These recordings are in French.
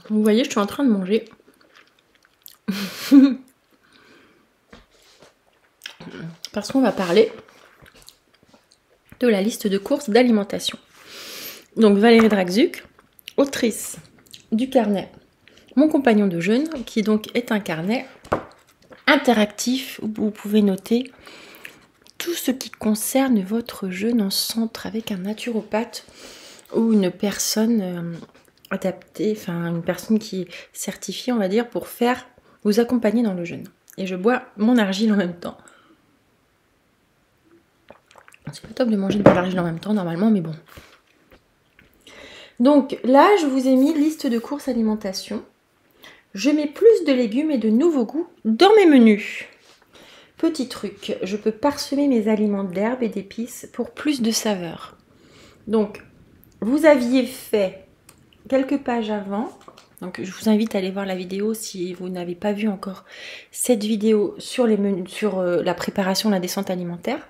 Vous voyez, je suis en train de manger. Parce qu'on va parler de la liste de courses d'alimentation. Donc Valérie Dragzuc, autrice du carnet Mon compagnon de jeûne, qui donc est un carnet interactif où vous pouvez noter tout ce qui concerne votre jeûne en centre avec un naturopathe ou une personne adaptée, enfin une personne qui est certifiée, on va dire, pour vous accompagner dans le jeûne. Et je bois mon argile en même temps. C'est pas top de manger de l'argile en même temps normalement, mais bon. Donc là, je vous ai mis liste de courses alimentation. Je mets plus de légumes et de nouveaux goûts dans mes menus. Petit truc, je peux parsemer mes aliments d'herbes et d'épices pour plus de saveur. Donc, vous aviez fait quelques pages avant. Donc, je vous invite à aller voir la vidéo si vous n'avez pas vu encore cette vidéo sur les menus, sur la préparation de la descente alimentaire,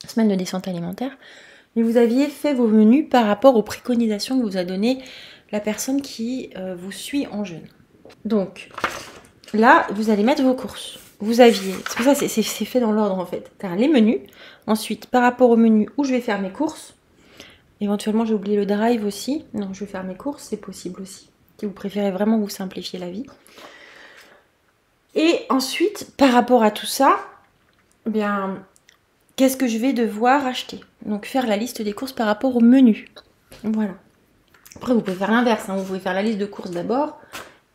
semaine de descente alimentaire. Mais vous aviez fait vos menus par rapport aux préconisations que vous a donné la personne qui vous suit en jeûne. Donc, là, vous allez mettre vos courses. Vous aviez, c'est pour ça c'est fait dans l'ordre en fait. Les menus. Ensuite, par rapport au menu où je vais faire mes courses, éventuellement j'ai oublié le drive aussi. Non, je vais faire mes courses, c'est possible aussi. Si vous préférez vraiment vous simplifier la vie. Et ensuite, par rapport à tout ça, eh bien, qu'est-ce que je vais devoir acheter? Donc faire la liste des courses par rapport au menu. Voilà. Après, vous pouvez faire l'inverse, hein. Vous pouvez faire la liste de courses d'abord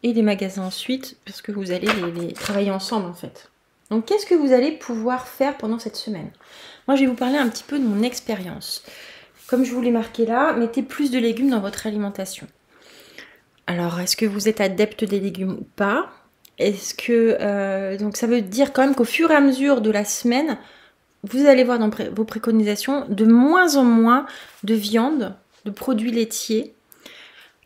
et des magasins ensuite, parce que vous allez les travailler ensemble en fait. Donc qu'est-ce que vous allez pouvoir faire pendant cette semaine? Moi je vais vous parler un petit peu de mon expérience. Comme je vous l'ai marqué là, mettez plus de légumes dans votre alimentation. Alors est-ce que vous êtes adepte des légumes ou pas? Est-ce que donc ça veut dire quand même qu'au fur et à mesure de la semaine, vous allez voir dans vos préconisations de moins en moins de viande, de produits laitiers.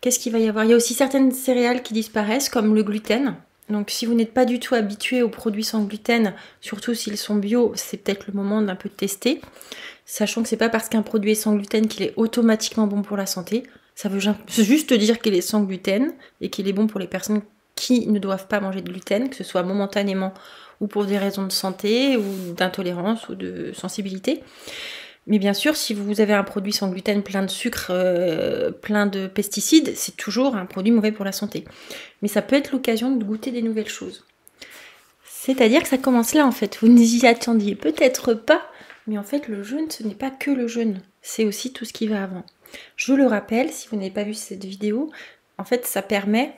Qu'est-ce qu'il va y avoir? Il y a aussi certaines céréales qui disparaissent, comme le gluten. Donc si vous n'êtes pas du tout habitué aux produits sans gluten, surtout s'ils sont bio, c'est peut-être le moment d'un peu tester. Sachant que c'est pas parce qu'un produit est sans gluten qu'il est automatiquement bon pour la santé. Ça veut juste dire qu'il est sans gluten et qu'il est bon pour les personnes qui ne doivent pas manger de gluten, que ce soit momentanément ou pour des raisons de santé ou d'intolérance ou de sensibilité. Mais bien sûr, si vous avez un produit sans gluten, plein de sucre, plein de pesticides, c'est toujours un produit mauvais pour la santé. Mais ça peut être l'occasion de goûter des nouvelles choses. C'est-à-dire que ça commence là en fait. Vous n'y attendiez peut-être pas, mais en fait le jeûne, ce n'est pas que le jeûne. C'est aussi tout ce qui va avant. Je le rappelle, si vous n'avez pas vu cette vidéo, en fait ça permet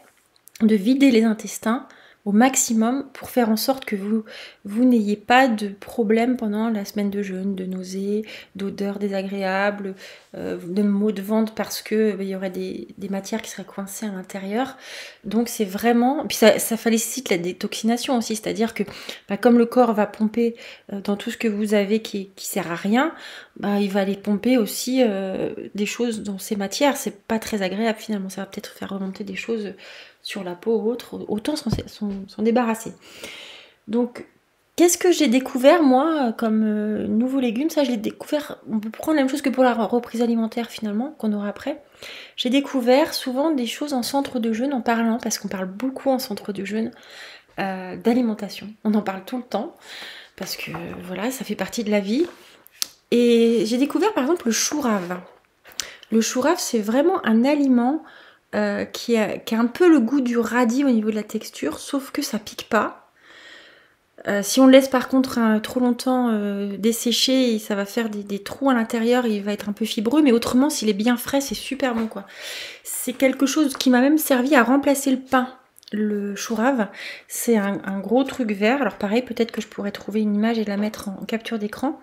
de vider les intestins au maximum pour faire en sorte que vous n'ayez pas de problème pendant la semaine de jeûne, de nausées, d'odeurs désagréables, de maux de ventre parce que il y aurait des matières qui seraient coincées à l'intérieur. Donc c'est vraiment... Puis ça facilite la détoxination aussi, c'est-à-dire que comme le corps va pomper dans tout ce que vous avez qui sert à rien, il va aller pomper aussi des choses dans ces matières. C'est pas très agréable finalement, ça va peut-être faire remonter des choses sur la peau ou autre, autant s'en débarrasser. Donc, qu'est-ce que j'ai découvert, moi, comme nouveaux légumes? Ça, je l'ai découvert, on peut prendre la même chose que pour la reprise alimentaire, finalement, qu'on aura après. J'ai découvert souvent des choses en centre de jeûne, en parlant, parce qu'on parle beaucoup en centre de jeûne, d'alimentation. On en parle tout le temps, parce que, voilà, ça fait partie de la vie. Et j'ai découvert, par exemple, le chou rave. Le chou rave, c'est vraiment un aliment qui a un peu le goût du radis au niveau de la texture, sauf que ça pique pas. Si on le laisse par contre trop longtemps dessécher, ça va faire des trous à l'intérieur, il va être un peu fibreux, mais autrement s'il est bien frais, c'est super bon quoi. C'est quelque chose qui m'a même servi à remplacer le pain, le chou rave. C'est un gros truc vert, alors pareil, peut-être que je pourrais trouver une image et la mettre en capture d'écran.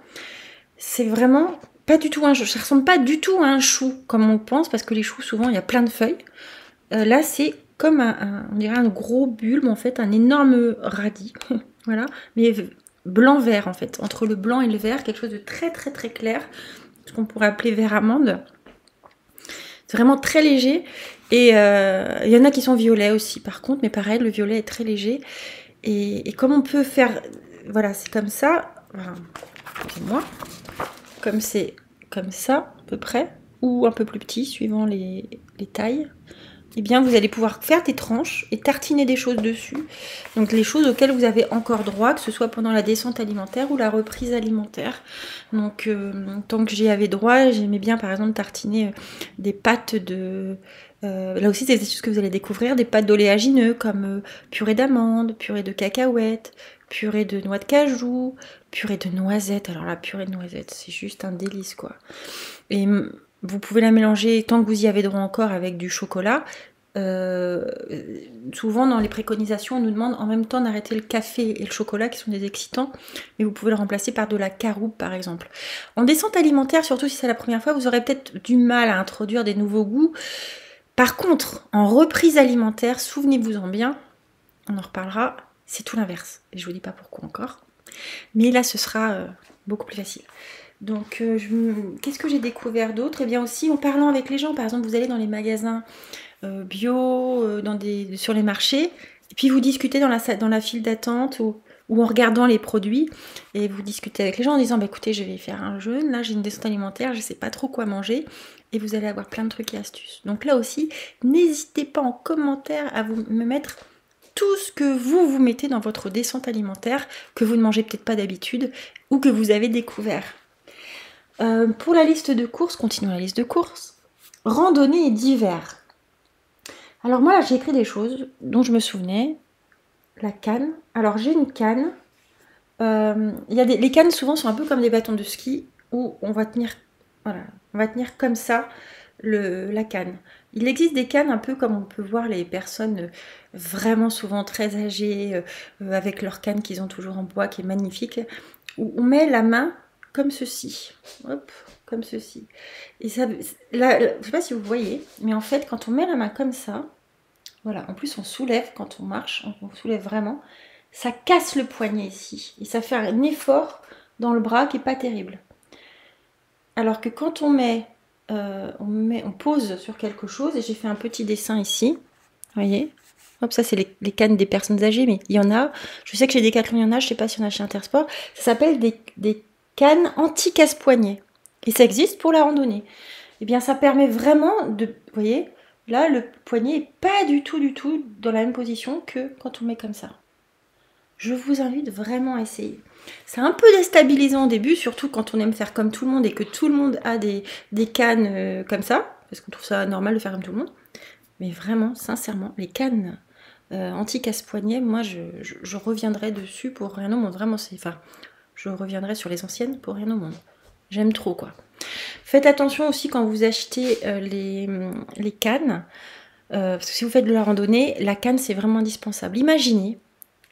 C'est vraiment pas du tout un chou, ça ressemble pas du tout à un chou comme on pense, parce que les choux souvent il y a plein de feuilles. Là c'est comme on dirait un gros bulbe en fait, un énorme radis, voilà, mais blanc-vert en fait, entre le blanc et le vert, quelque chose de très très très clair, ce qu'on pourrait appeler vert amande. C'est vraiment très léger, et il y en a qui sont violets aussi par contre, mais pareil, le violet est très léger, et comme on peut faire, voilà, c'est comme ça, voilà, excusez-moi, comme c'est comme ça à peu près, ou un peu plus petit suivant les tailles. eh bien vous allez pouvoir faire des tranches et tartiner des choses dessus. Donc les choses auxquelles vous avez encore droit, que ce soit pendant la descente alimentaire ou la reprise alimentaire. Donc tant que j'y avais droit, j'aimais bien par exemple tartiner des pâtes de... là aussi c'est des choses que vous allez découvrir, des pâtes d'oléagineux comme purée d'amandes, purée de cacahuètes, purée de noix de cajou, purée de noisettes. Alors la purée de noisettes, c'est juste un délice quoi. Et vous pouvez la mélanger tant que vous y avez droit encore avec du chocolat. Souvent dans les préconisations on nous demande en même temps d'arrêter le café et le chocolat qui sont des excitants, mais vous pouvez le remplacer par de la caroube par exemple. En descente alimentaire, surtout si c'est la première fois, vous aurez peut-être du mal à introduire des nouveaux goûts. Par contre, en reprise alimentaire, souvenez-vous-en bien, on en reparlera, c'est tout l'inverse. Et je vous dis pas pourquoi encore, mais là ce sera beaucoup plus facile. Donc, qu'est-ce que j'ai découvert d'autre? Eh bien aussi, en parlant avec les gens, par exemple, vous allez dans les magasins bio, sur les marchés, et puis vous discutez dans la file d'attente ou en regardant les produits, et vous discutez avec les gens en disant, bah, écoutez, je vais faire un jeûne, là j'ai une descente alimentaire, je ne sais pas trop quoi manger, et vous allez avoir plein de trucs et astuces. Donc là aussi, n'hésitez pas en commentaire à me mettre tout ce que vous mettez dans votre descente alimentaire, que vous ne mangez peut-être pas d'habitude, ou que vous avez découvert. Pour la liste de courses, continuons la liste de courses. Randonnée et d'hiver. Alors moi là j'ai écrit des choses dont je me souvenais. La canne. Alors j'ai une canne. Les cannes souvent sont un peu comme des bâtons de ski où on va tenir, voilà, on va tenir comme ça la canne. Il existe des cannes un peu comme on peut voir les personnes vraiment souvent très âgées avec leur canne qu'ils ont toujours en bois qui est magnifique, où on met la main comme ceci, hop, comme ceci. Et ça, là, je sais pas si vous voyez, mais en fait, quand on met la main comme ça, voilà, en plus on soulève quand on marche, on soulève vraiment, ça casse le poignet ici, et ça fait un effort dans le bras qui est pas terrible. Alors que quand on pose sur quelque chose, et j'ai fait un petit dessin ici, vous voyez, hop, ça c'est les cannes des personnes âgées, mais il y en a, je sais que chez Decathlon il y en a, je sais pas si on a chez Intersport, ça s'appelle des canne anti-casse-poignet. Et ça existe pour la randonnée. Et bien ça permet vraiment de... Vous voyez, là le poignet n'est pas du tout dans la même position que quand on met comme ça. Je vous invite vraiment à essayer. C'est un peu déstabilisant au début, surtout quand on aime faire comme tout le monde et que tout le monde a des cannes comme ça, parce qu'on trouve ça normal de faire comme tout le monde. Mais vraiment, sincèrement, les cannes anti-casse-poignet, moi je reviendrai dessus pour rien au monde. Vraiment, c'est... Enfin, je reviendrai sur les anciennes pour rien au monde. J'aime trop quoi. Faites attention aussi quand vous achetez les cannes. Parce que si vous faites de la randonnée, la canne c'est vraiment indispensable. Imaginez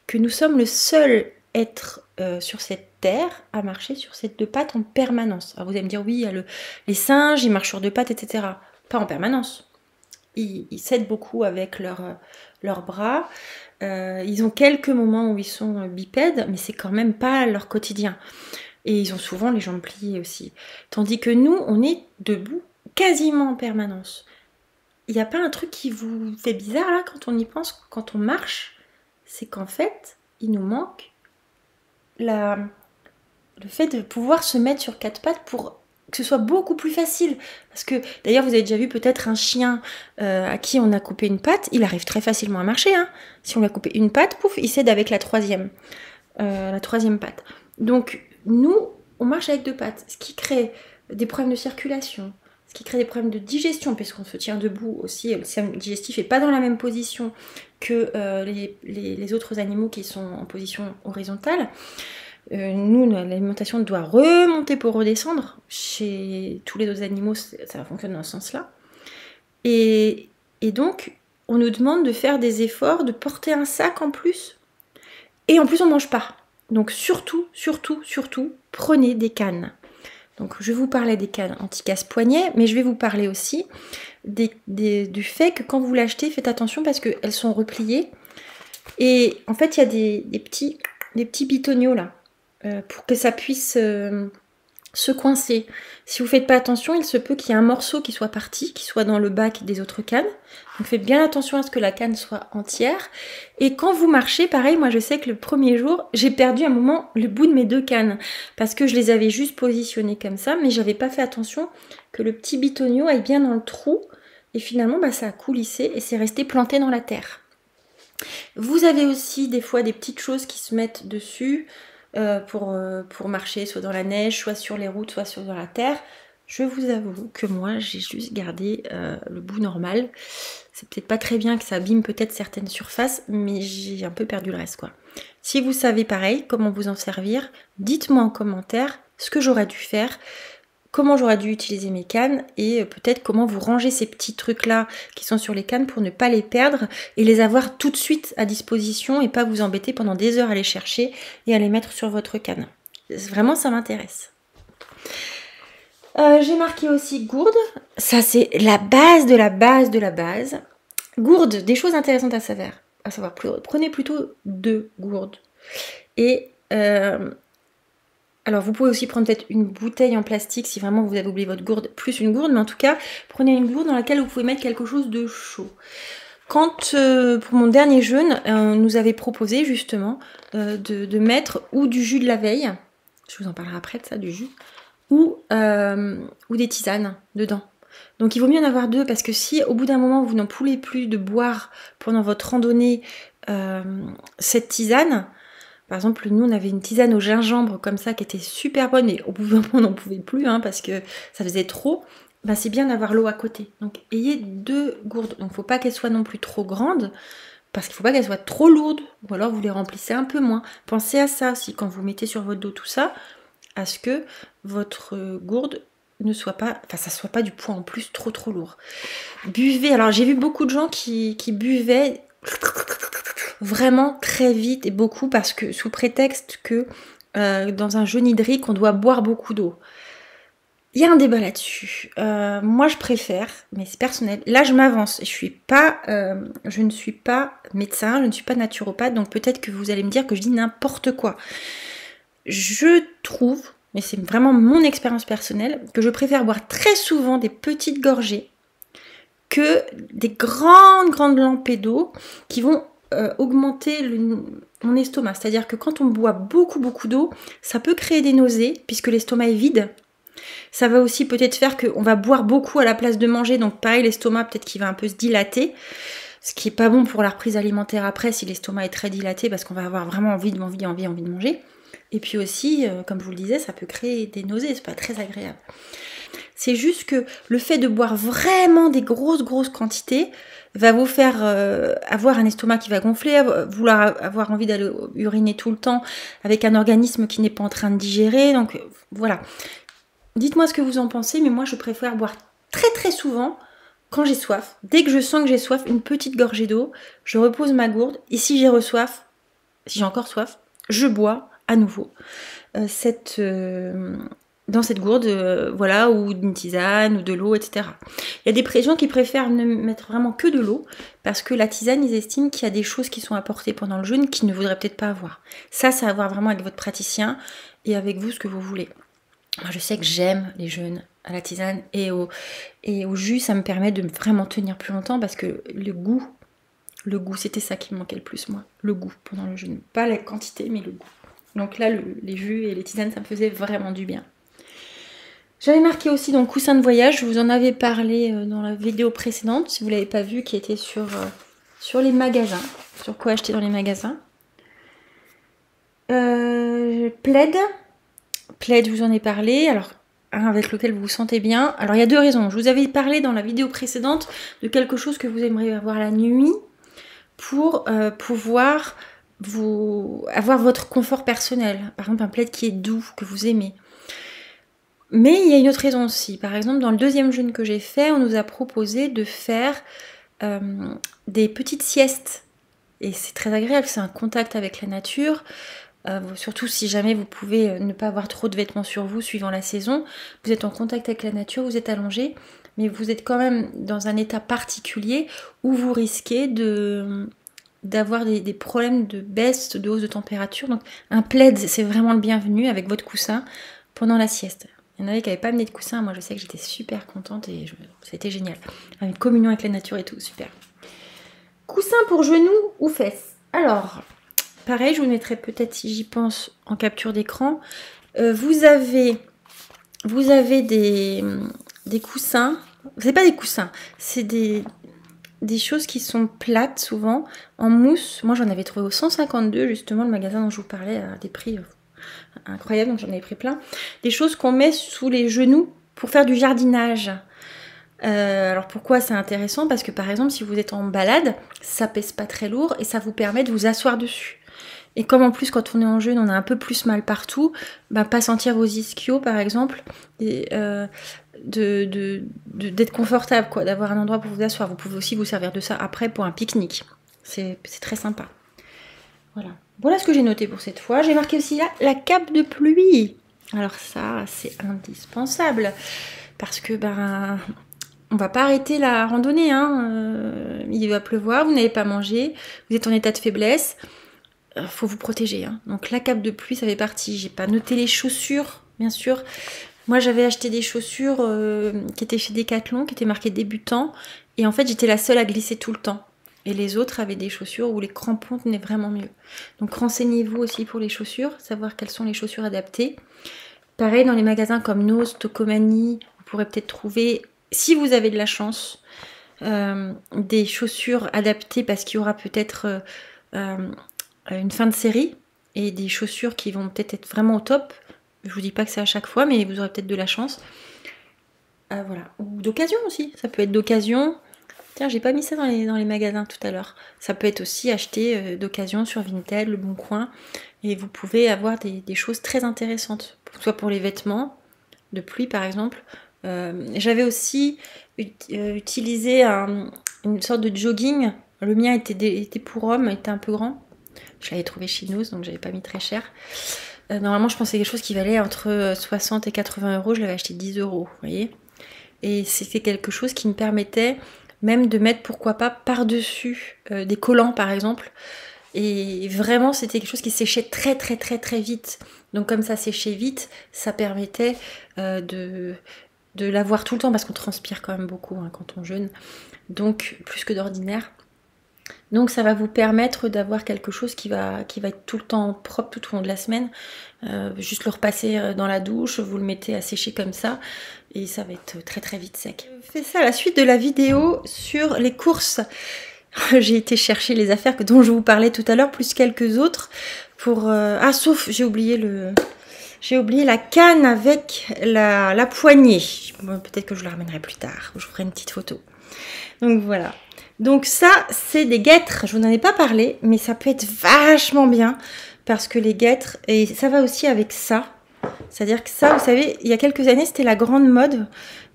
que nous sommes le seul être sur cette terre à marcher sur ces deux pattes en permanence. Alors vous allez me dire oui, il y a les singes, ils marchent sur deux pattes, etc. Pas en permanence. Ils s'aident beaucoup avec leurs bras. Ils ont quelques moments où ils sont bipèdes, mais c'est quand même pas leur quotidien. Et ils ont souvent les jambes pliées aussi. Tandis que nous, on est debout quasiment en permanence. Il n'y a pas un truc qui vous fait bizarre là quand on y pense, quand on marche? C'est qu'en fait, il nous manque le fait de pouvoir se mettre sur quatre pattes pour que ce soit beaucoup plus facile. Parce que, d'ailleurs, vous avez déjà vu peut-être un chien à qui on a coupé une patte, il arrive très facilement à marcher. Hein. Si on lui a coupé une patte, pouf, il cède avec la troisième patte. Donc, nous, on marche avec deux pattes, ce qui crée des problèmes de circulation, ce qui crée des problèmes de digestion, puisqu'on se tient debout aussi, le système digestif n'est pas dans la même position que les autres animaux qui sont en position horizontale. Nous, l'alimentation doit remonter pour redescendre. Chez tous les autres animaux, ça fonctionne dans ce sens-là. Et donc, on nous demande de faire des efforts, de porter un sac en plus. Et en plus, on ne mange pas. Donc, surtout, prenez des cannes. Donc, je vous parlais des cannes anti-casse-poignet, mais je vais vous parler aussi du fait que quand vous l'achetez, faites attention parce qu'elles sont repliées. Et en fait, il y a des petits bitoniaux là. Pour que ça puisse se coincer. Si vous ne faites pas attention, il se peut qu'il y ait un morceau qui soit parti, qui soit dans le bac des autres cannes. Donc faites bien attention à ce que la canne soit entière. Et quand vous marchez, pareil, moi je sais que le premier jour, j'ai perdu un moment le bout de mes deux cannes. Parce que je les avais juste positionnées comme ça, mais j'avais pas fait attention que le petit bitonio aille bien dans le trou et finalement bah, ça a coulissé et c'est resté planté dans la terre. Vous avez aussi des fois des petites choses qui se mettent dessus pour marcher soit dans la neige, soit sur les routes, soit sur la terre. Je vous avoue que moi j'ai juste gardé le bout normal. C'est peut-être pas très bien que ça abîme peut-être certaines surfaces, mais j'ai un peu perdu le reste quoi. Si vous savez pareil comment vous en servir, dites-moi en commentaire ce que j'aurais dû faire, comment j'aurais dû utiliser mes cannes et peut-être comment vous rangez ces petits trucs là qui sont sur les cannes pour ne pas les perdre et les avoir tout de suite à disposition et pas vous embêter pendant des heures à les chercher et à les mettre sur votre canne. Vraiment ça m'intéresse. J'ai marqué aussi gourde, ça c'est la base de la base de la base. Gourde, des choses intéressantes à savoir. Prenez plutôt 2 gourdes. Et alors vous pouvez aussi prendre peut-être une bouteille en plastique si vraiment vous avez oublié votre gourde, plus une gourde, mais en tout cas prenez une gourde dans laquelle vous pouvez mettre quelque chose de chaud. Quand pour mon dernier jeûne, on nous avait proposé justement de mettre ou du jus de la veille, je vous en parlerai après de ça, du jus, ou des tisanes dedans. Donc il vaut mieux en avoir 2 parce que si au bout d'un moment vous n'en pouvez plus de boire pendant votre randonnée cette tisane, par exemple nous on avait une tisane au gingembre comme ça qui était super bonne et au bout d'un moment on n'en pouvait plus parce que ça faisait trop, ben, c'est bien d'avoir l'eau à côté. Donc ayez 2 gourdes, donc il ne faut pas qu'elles soient non plus trop grandes parce qu'il ne faut pas qu'elles soient trop lourdes ou alors vous les remplissez un peu moins. Pensez à ça aussi quand vous mettez sur votre dos tout ça, à ce que votre gourde ne soit pas, enfin ça soit pas du poids en plus trop lourd. Buvez, alors j'ai vu beaucoup de gens qui buvaient vraiment très vite et beaucoup parce que sous prétexte que dans un jeûne hydrique on doit boire beaucoup d'eau. Il y a un débat là-dessus. Moi je préfère, mais c'est personnel. Là je m'avance. Je ne suis pas médecin, je ne suis pas naturopathe, donc peut-être que vous allez me dire que je dis n'importe quoi. Je trouve, mais c'est vraiment mon expérience personnelle, que je préfère boire très souvent des petites gorgées que des grandes lampées d'eau qui vont augmenter mon estomac. C'est-à-dire que quand on boit beaucoup d'eau, ça peut créer des nausées puisque l'estomac est vide. Ça va aussi peut-être faire qu'on va boire beaucoup à la place de manger, donc pareil, l'estomac peut-être qu'il va un peu se dilater. Ce qui n'est pas bon pour la reprise alimentaire après si l'estomac est très dilaté parce qu'on va avoir vraiment envie de manger. Et puis aussi, comme je vous le disais, ça peut créer des nausées, c'est pas très agréable. C'est juste que le fait de boire vraiment des grosses quantités va vous faire avoir un estomac qui va gonfler, vouloir avoir envie d'aller uriner tout le temps avec un organisme qui n'est pas en train de digérer. Donc voilà. Dites-moi ce que vous en pensez, mais moi je préfère boire très souvent quand j'ai soif. Dès que je sens que j'ai soif, une petite gorgée d'eau, je repose ma gourde et si j'ai encore soif, je bois à nouveau dans cette gourde, voilà, ou d'une tisane, ou de l'eau, etc. Il y a des gens qui préfèrent ne mettre vraiment que de l'eau, parce que la tisane, ils estiment qu'il y a des choses qui sont apportées pendant le jeûne qu'ils ne voudraient peut-être pas avoir. Ça à voir vraiment avec votre praticien, et avec vous ce que vous voulez. Moi, je sais que j'aime les jeûnes à la tisane, et au jus, ça me permet de vraiment tenir plus longtemps, parce que le goût, c'était ça qui me manquait le plus, moi. Le goût pendant le jeûne. Pas la quantité, mais le goût. Donc là, les jus et les tisanes, ça me faisait vraiment du bien. J'avais marqué aussi donc coussin de voyage, je vous en avais parlé dans la vidéo précédente, si vous ne l'avez pas vu, qui était sur les magasins, sur quoi acheter dans les magasins. Plaid, je vous en ai parlé, alors avec lequel vous vous sentez bien. Alors il y a 2 raisons, je vous avais parlé dans la vidéo précédente de quelque chose que vous aimeriez avoir la nuit pour pouvoir avoir votre confort personnel. Par exemple un plaid qui est doux, que vous aimez. Mais il y a une autre raison aussi. Par exemple, dans le 2e jeûne que j'ai fait, on nous a proposé de faire des petites siestes. Et c'est très agréable, c'est un contact avec la nature. Surtout si jamais vous pouvez ne pas avoir trop de vêtements sur vous suivant la saison. Vous êtes en contact avec la nature, vous êtes allongé, mais vous êtes quand même dans un état particulier où vous risquez d'avoir des problèmes de baisse, de hausse de température. Donc un plaid, c'est vraiment le bienvenu avec votre coussin pendant la sieste. Il y en avait qui n'avaient pas amené de coussin, moi je sais que j'étais super contente et c'était génial. Une communion avec la nature et tout, super. Coussin pour genoux ou fesses. Alors, pareil, je vous mettrai peut-être si j'y pense en capture d'écran. Vous avez des coussins C'est pas des coussins, c'est des choses qui sont plates souvent, en mousse. Moi j'en avais trouvé au 152 justement, le magasin dont je vous parlais, à des prix incroyables, donc j'en avais pris plein. Des choses qu'on met sous les genoux pour faire du jardinage. Alors pourquoi c'est intéressant? Parce que par exemple si vous êtes en balade, ça pèse pas très lourd et ça vous permet de vous asseoir dessus. Et comme en plus quand on est en jeûne on a un peu plus mal partout, bah, pas sentir vos ischios par exemple, et, d'être confortable, quoi, d'avoir un endroit pour vous asseoir. Vous pouvez aussi vous servir de ça après pour un pique-nique. C'est très sympa. Voilà. Voilà ce que j'ai noté pour cette fois. J'ai marqué aussi là la cape de pluie. Alors ça, c'est indispensable parce que ben on va pas arrêter la randonnée. Hein. Il va pleuvoir, vous n'avez pas mangé, vous êtes en état de faiblesse. Faut vous protéger. Hein. Donc la cape de pluie, ça fait partie. J'ai pas noté les chaussures, bien sûr. Moi, j'avais acheté des chaussures qui étaient chez Decathlon, qui étaient marquées débutant. Et en fait, j'étais la seule à glisser tout le temps. Et les autres avaient des chaussures où les crampons tenaient vraiment mieux. Donc renseignez-vous aussi pour les chaussures, savoir quelles sont les chaussures adaptées. Pareil, dans les magasins comme Nose, Tokomani, vous pourrez peut-être trouver, si vous avez de la chance, des chaussures adaptées parce qu'il y aura peut-être une fin de série et des chaussures qui vont peut-être être vraiment au top. Je vous dis pas que c'est à chaque fois, mais vous aurez peut-être de la chance. Voilà. Ou d'occasion aussi. Ça peut être d'occasion. Tiens, j'ai pas mis ça dans les magasins tout à l'heure. Ça peut être aussi acheté d'occasion sur Vinted, Le Bon Coin. Et vous pouvez avoir des choses très intéressantes. Soit pour les vêtements, de pluie par exemple. J'avais aussi utilisé une sorte de jogging. Le mien était pour homme, était un peu grand. Je l'avais trouvé chez nous, donc j'avais pas mis très cher. Normalement, je pensais quelque chose qui valait entre 60 et 80 euros. Je l'avais acheté 10 euros, vous voyez. Et c'était quelque chose qui me permettait même de mettre, pourquoi pas, par-dessus des collants, par exemple. Et vraiment, c'était quelque chose qui séchait très, très, très, très vite. Donc, comme ça séchait vite, ça permettait de l'avoir tout le temps, parce qu'on transpire quand même beaucoup hein, quand on jeûne. Donc, plus que d'ordinaire. Donc ça va vous permettre d'avoir quelque chose qui va être tout le temps propre tout au long de la semaine. Juste le repasser dans la douche, vous le mettez à sécher comme ça et ça va être très très vite sec. Je fais ça à la suite de la vidéo sur les courses. J'ai été chercher les affaires dont je vous parlais tout à l'heure, plus quelques autres. Ah sauf, j'ai oublié la canne avec la poignée. Bon, peut-être que je la ramènerai plus tard, je vous ferai une petite photo. Donc voilà. Donc ça, c'est des guêtres. Je vous en ai pas parlé, mais ça peut être vachement bien parce que les guêtres, et ça va aussi avec ça. C'est-à-dire que ça, vous savez, il y a quelques années, c'était la grande mode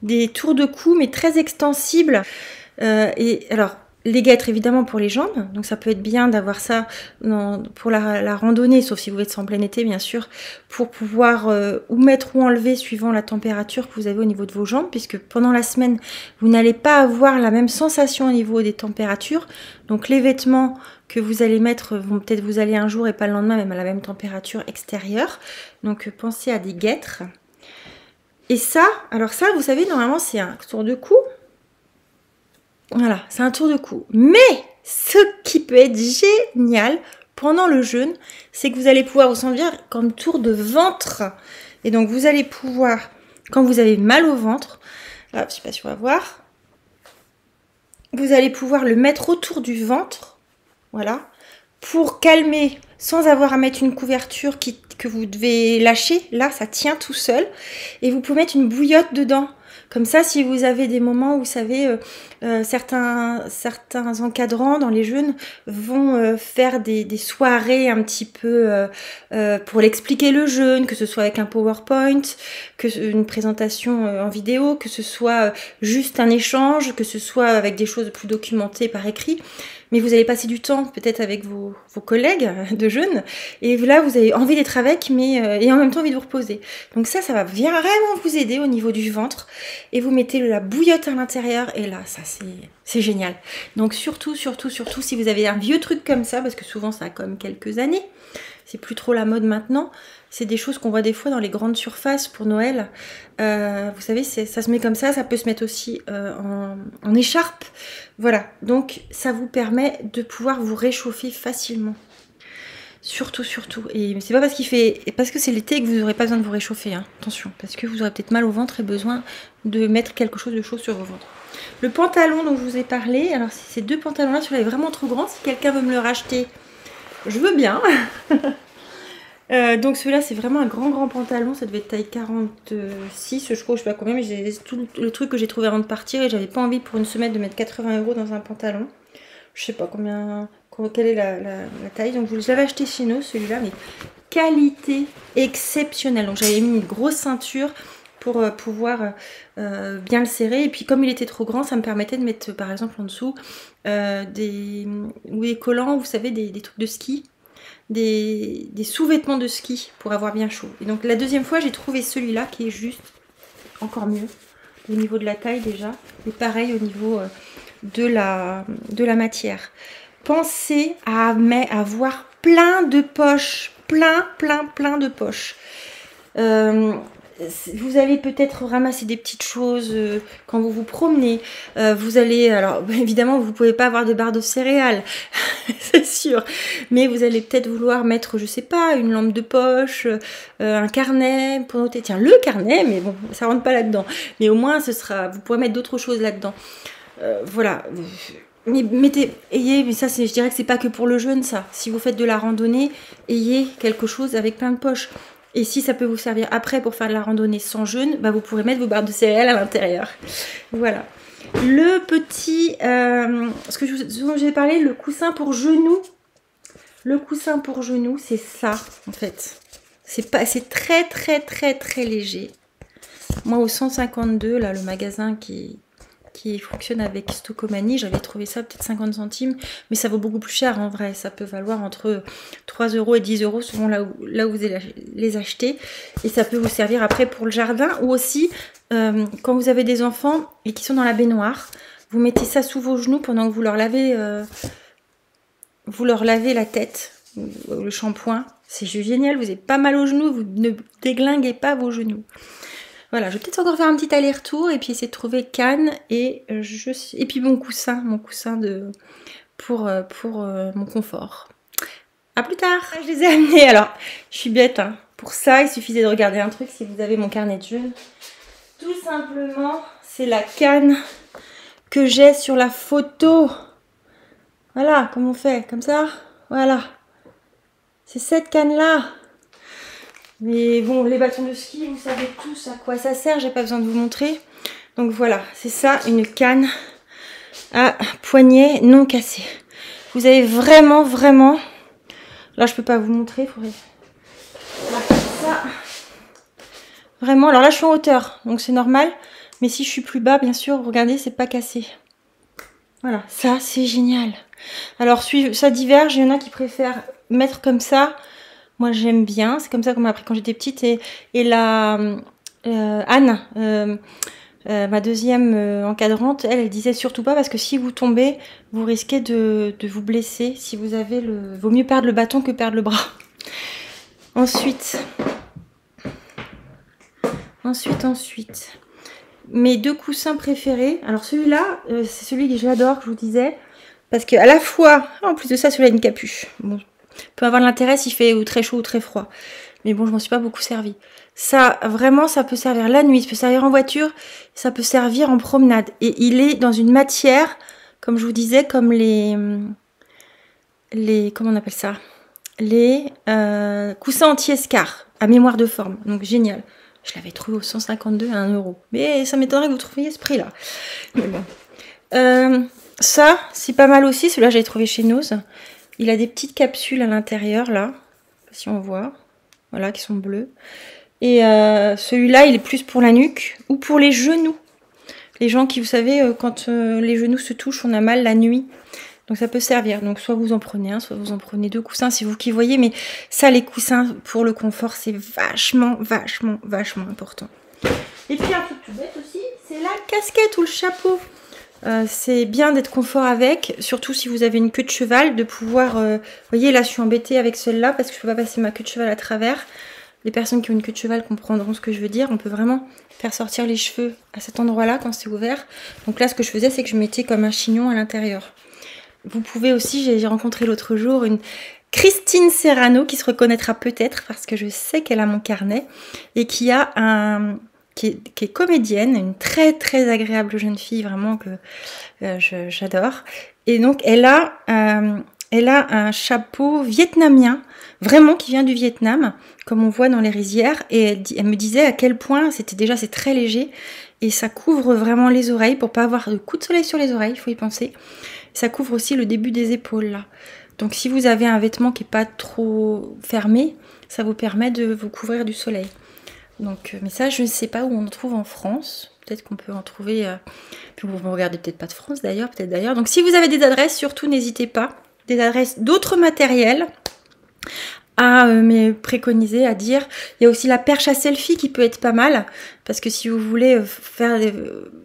des tours de cou, mais très extensibles. Et alors, les guêtres, évidemment, pour les jambes. Donc ça peut être bien d'avoir ça pour la randonnée, sauf si vous êtes en plein été, bien sûr, pour pouvoir ou mettre ou enlever suivant la température que vous avez au niveau de vos jambes, puisque pendant la semaine, vous n'allez pas avoir la même sensation au niveau des températures. Donc les vêtements que vous allez mettre vont peut-être vous aller un jour et pas le lendemain, même à la même température extérieure. Donc pensez à des guêtres. Et ça, alors ça, vous savez, normalement, c'est un tour de cou. Voilà, c'est un tour de cou. Mais ce qui peut être génial pendant le jeûne, c'est que vous allez pouvoir vous sentir comme tour de ventre. Et donc vous allez pouvoir, quand vous avez mal au ventre, je ne sais pas si on va voir, vous allez pouvoir le mettre autour du ventre, voilà, pour calmer, sans avoir à mettre une couverture que vous devez lâcher. Là, ça tient tout seul. Et vous pouvez mettre une bouillotte dedans. Comme ça, si vous avez des moments où, vous savez, certains encadrants dans les jeûnes vont faire des soirées un petit peu pour l'expliquer le jeûne, que ce soit avec un PowerPoint, une présentation en vidéo, que ce soit juste un échange, que ce soit avec des choses plus documentées par écrit. Mais vous allez passer du temps peut-être avec vos collègues de jeûne, et là vous avez envie d'être avec, mais et en même temps envie de vous reposer. Donc ça va vraiment vous aider au niveau du ventre, et vous mettez la bouillotte à l'intérieur, et là ça c'est génial. Donc surtout si vous avez un vieux truc comme ça, parce que souvent ça a quand même quelques années, c'est plus trop la mode maintenant. C'est des choses qu'on voit des fois dans les grandes surfaces pour Noël. Vous savez, ça se met comme ça peut se mettre aussi en écharpe. Voilà, donc ça vous permet de pouvoir vous réchauffer facilement. Surtout, surtout. Et c'est pas parce qu'il fait... Parce que c'est l'été que vous n'aurez pas besoin de vous réchauffer. Hein. Attention, parce que vous aurez peut-être mal au ventre et besoin de mettre quelque chose de chaud sur vos ventres. Le pantalon dont je vous ai parlé, alors ces deux pantalons-là, celui-là est vraiment trop grand. Si quelqu'un veut me le racheter, je veux bien. Donc celui-là, c'est vraiment un grand pantalon. Ça devait être taille 46, je crois, je sais pas combien. Mais j'ai tout le truc que j'ai trouvé avant de partir. Et j'avais pas envie pour une semaine de mettre 80 € dans un pantalon. Je sais pas quelle est la taille. Donc je l'avais acheté chez nous, celui-là. Mais qualité exceptionnelle. Donc j'avais mis une grosse ceinture pour pouvoir bien le serrer. Et puis comme il était trop grand, ça me permettait de mettre par exemple en dessous des collants, vous savez, des trucs de ski. Des sous-vêtements de ski pour avoir bien chaud. Et donc la deuxième fois, j'ai trouvé celui-là qui est juste encore mieux. Au niveau de la taille déjà. Et pareil au niveau de la matière. Pensez à avoir plein de poches. Plein de poches. Vous allez peut-être ramasser des petites choses quand vous vous promenez. Vous allez, alors évidemment, vous pouvez pas avoir de barre de céréales, c'est sûr. Mais vous allez peut-être vouloir mettre, je sais pas, une lampe de poche, un carnet pour noter. Tiens, le carnet, mais bon, ça rentre pas là-dedans. Mais au moins, vous pourrez mettre d'autres choses là-dedans. Voilà. Mais ça, je dirais que c'est pas que pour le jeûne, ça. Si vous faites de la randonnée, ayez quelque chose avec plein de poches. Et si ça peut vous servir après pour faire de la randonnée sans jeûne, bah vous pourrez mettre vos barres de céréales à l'intérieur. Voilà. Le petit, ce dont j'ai parlé, le coussin pour genoux. Le coussin pour genoux, c'est ça en fait. C'est très léger. Moi au 152, là, le magasin qui fonctionne avec Stocomanie, j'avais trouvé ça peut-être 50 centimes, mais ça vaut beaucoup plus cher en vrai. Ça peut valoir entre 3 € et 10 € selon là où vous allez les acheter. Et ça peut vous servir après pour le jardin ou aussi quand vous avez des enfants et qui sont dans la baignoire, vous mettez ça sous vos genoux pendant que vous leur lavez la tête, le shampoing. C'est génial, vous avez pas mal aux genoux, vous ne déglinguez pas vos genoux. Voilà, je vais peut-être encore faire un petit aller-retour et puis essayer de trouver Cannes et puis mon coussin pour mon confort. À plus tard. Je les ai amenés. Alors, je suis bête. Hein. Pour ça, il suffisait de regarder un truc si vous avez mon carnet de jeûne. Tout simplement, c'est la canne que j'ai sur la photo. Voilà, comme on fait, comme ça. Voilà. C'est cette canne-là. Mais bon, les bâtons de ski, vous savez tous à quoi ça sert, j'ai pas besoin de vous montrer. Donc voilà, c'est ça, une canne à poignet non cassé. Vous avez vraiment, là je peux pas vous montrer, il faudrait... Voilà, ça. Vraiment, alors là je suis en hauteur, donc c'est normal. Mais si je suis plus bas, bien sûr, regardez, c'est pas cassé. Voilà, ça c'est génial. Alors ça diverge, il y en a qui préfèrent mettre comme ça. Moi j'aime bien, c'est comme ça qu'on m'a appris quand j'étais petite. Et la Anne, ma deuxième encadrante, elle disait surtout pas parce que si vous tombez, vous risquez de vous blesser. Si vous avez vaut mieux perdre le bâton que perdre le bras. Ensuite. Mes deux coussins préférés. Alors celui-là, c'est celui que j'adore, que je vous disais. Parce qu'à la fois, en plus de ça, celui-là a une capuche. Bon, peut avoir de l'intérêt s'il fait ou très chaud ou très froid. Mais bon, je m'en suis pas beaucoup servi. Ça, vraiment, ça peut servir la nuit, ça peut servir en voiture, ça peut servir en promenade. Et il est dans une matière, comme je vous disais, comme les comment on appelle ça? Les coussins anti-escar, à mémoire de forme. Donc génial. Je l'avais trouvé au 152 à 1 €. Mais ça m'étonnerait que vous trouviez ce prix-là. Mais bon. Ça, c'est pas mal aussi. Celui-là, j'avais trouvé chez Nose. Il a des petites capsules à l'intérieur, là. Si on voit. Voilà, qui sont bleues. Et celui-là, il est plus pour la nuque ou pour les genoux. Les gens qui, vous savez, quand les genoux se touchent, on a mal la nuit. Donc ça peut servir. Donc soit vous en prenez un, soit vous en prenez deux coussins, c'est vous qui voyez. Mais ça, les coussins, pour le confort, c'est vachement important. Et puis un truc tout bête aussi, c'est la casquette ou le chapeau. C'est bien d'être confort avec, surtout si vous avez une queue de cheval, de pouvoir... vous voyez, là, je suis embêtée avec celle-là parce que je ne peux pas passer ma queue de cheval à travers. Les personnes qui ont une queue de cheval comprendront ce que je veux dire. On peut vraiment faire sortir les cheveux à cet endroit-là quand c'est ouvert. Donc là, ce que je faisais, c'est que je mettais comme un chignon à l'intérieur. Vous pouvez aussi, j'ai rencontré l'autre jour Christine Serrano, qui se reconnaîtra peut-être parce que je sais qu'elle a mon carnet, et qui est comédienne, une très très agréable jeune fille, vraiment que j'adore. Et donc elle a un chapeau vietnamien, vraiment qui vient du Vietnam, comme on voit dans les rizières, et elle me disait à quel point c'est très léger, et ça couvre vraiment les oreilles, pour pas avoir de coups de soleil sur les oreilles, il faut y penser. Ça couvre aussi le début des épaules là. Donc si vous avez un vêtement qui n'est pas trop fermé, ça vous permet de vous couvrir du soleil. Donc, mais ça, je ne sais pas où on en trouve en France. Peut-être qu'on peut en trouver... Puis vous ne regardez peut-être pas de France d'ailleurs, peut-être d'ailleurs. Donc si vous avez des adresses, surtout n'hésitez pas. Des adresses d'autres matériels à me préconiser, à dire. Il y a aussi la perche à selfie qui peut être pas mal, parce que si vous voulez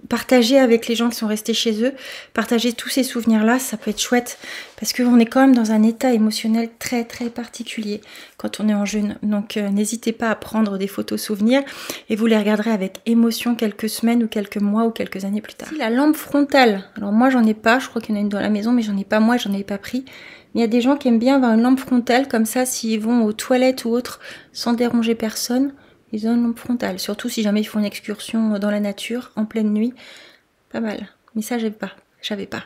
partager avec les gens qui sont restés chez eux, partager tous ces souvenirs-là, ça peut être chouette, parce qu'on est quand même dans un état émotionnel très très particulier quand on est en jeûne. Donc n'hésitez pas à prendre des photos souvenirs, et vous les regarderez avec émotion quelques semaines ou quelques mois ou quelques années plus tard. La lampe frontale, alors moi j'en ai pas, je crois qu'il y en a une dans la maison, mais j'en ai pas moi, j'en ai pas pris. Il y a des gens qui aiment bien avoir une lampe frontale, comme ça, s'ils vont aux toilettes ou autres, sans déranger personne, ils ont une lampe frontale. Surtout si jamais ils font une excursion dans la nature, en pleine nuit. Pas mal. Mais ça, j'avais pas.